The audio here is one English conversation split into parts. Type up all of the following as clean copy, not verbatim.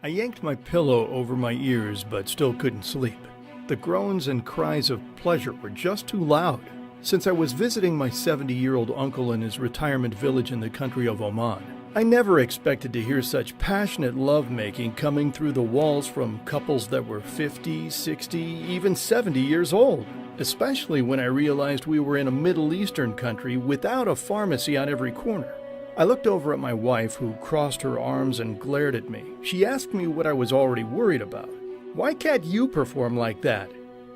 I yanked my pillow over my ears but still couldn't sleep. The groans and cries of pleasure were just too loud. Since I was visiting my 70-year-old uncle in his retirement village in the country of Oman, I never expected to hear such passionate lovemaking coming through the walls from couples that were 50, 60, even 70 years old, especially when I realized we were in a Middle Eastern country without a pharmacy on every corner. I looked over at my wife, who crossed her arms and glared at me. She asked me what I was already worried about. "Why can't you perform like that?"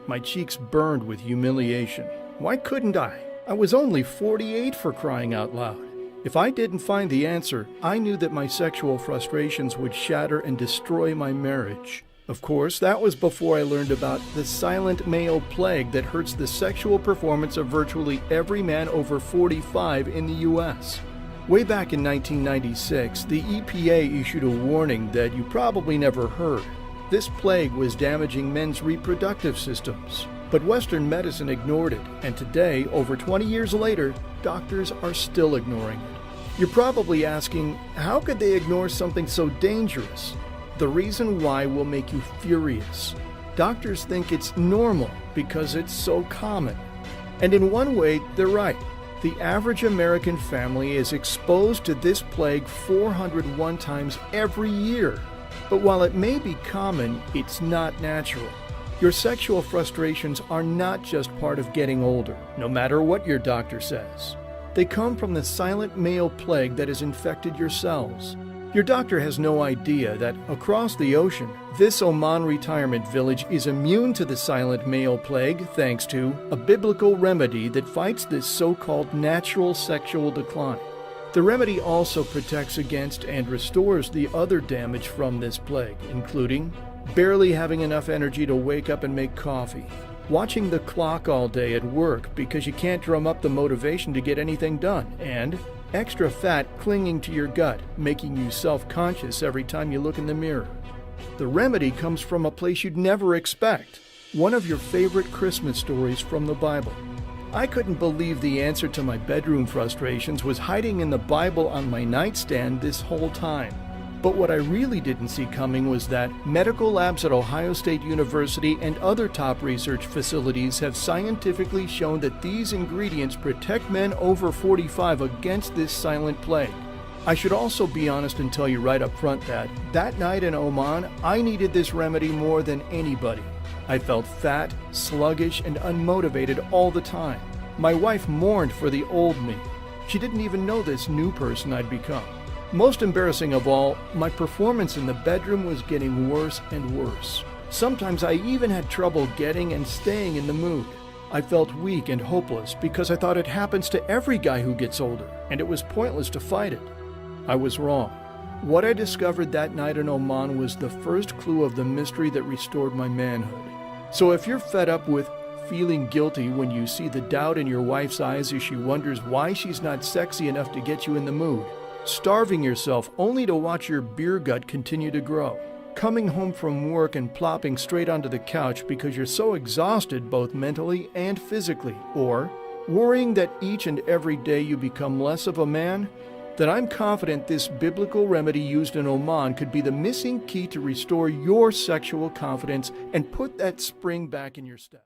My cheeks burned with humiliation. Why couldn't I? I was only 48, for crying out loud. If I didn't find the answer, I knew that my sexual frustrations would shatter and destroy my marriage. Of course, that was before I learned about the silent male plague that hurts the sexual performance of virtually every man over 45 in the U.S. Way back in 1996, the EPA issued a warning that you probably never heard. This plague was damaging men's reproductive systems. But Western medicine ignored it, and today, over 20 years later, doctors are still ignoring it. You're probably asking, how could they ignore something so dangerous? The reason why will make you furious. Doctors think it's normal because it's so common. And in one way, they're right. The average American family is exposed to this plague 401 times every year. But while it may be common, it's not natural. Your sexual frustrations are not just part of getting older, no matter what your doctor says. They come from the silent male plague that has infected your cells. Your doctor has no idea that across the ocean, this Oman retirement village is immune to the silent male plague thanks to a biblical remedy that fights this so-called natural sexual decline. The remedy also protects against and restores the other damage from this plague, including barely having enough energy to wake up and make coffee, watching the clock all day at work because you can't drum up the motivation to get anything done, and extra fat clinging to your gut, making you self-conscious every time you look in the mirror. The remedy comes from a place you'd never expect, one of your favorite Christmas stories from the Bible. I couldn't believe the answer to my bedroom frustrations was hiding in the Bible on my nightstand this whole time. But what I really didn't see coming was that medical labs at Ohio State University and other top research facilities have scientifically shown that these ingredients protect men over 45 against this silent plague. I should also be honest and tell you right up front that night in Oman, I needed this remedy more than anybody. I felt fat, sluggish, and unmotivated all the time. My wife mourned for the old me. She didn't even know this new person I'd become. Most embarrassing of all, my performance in the bedroom was getting worse and worse. Sometimes I even had trouble getting and staying in the mood. I felt weak and hopeless because I thought it happens to every guy who gets older, and it was pointless to fight it. I was wrong. What I discovered that night in Oman was the first clue of the mystery that restored my manhood. So if you're fed up with feeling guilty when you see the doubt in your wife's eyes as she wonders why she's not sexy enough to get you in the mood, starving yourself only to watch your beer gut continue to grow, coming home from work and plopping straight onto the couch because you're so exhausted both mentally and physically, or worrying that each and every day you become less of a man, then I'm confident this biblical remedy used in Oman could be the missing key to restore your sexual confidence and put that spring back in your step.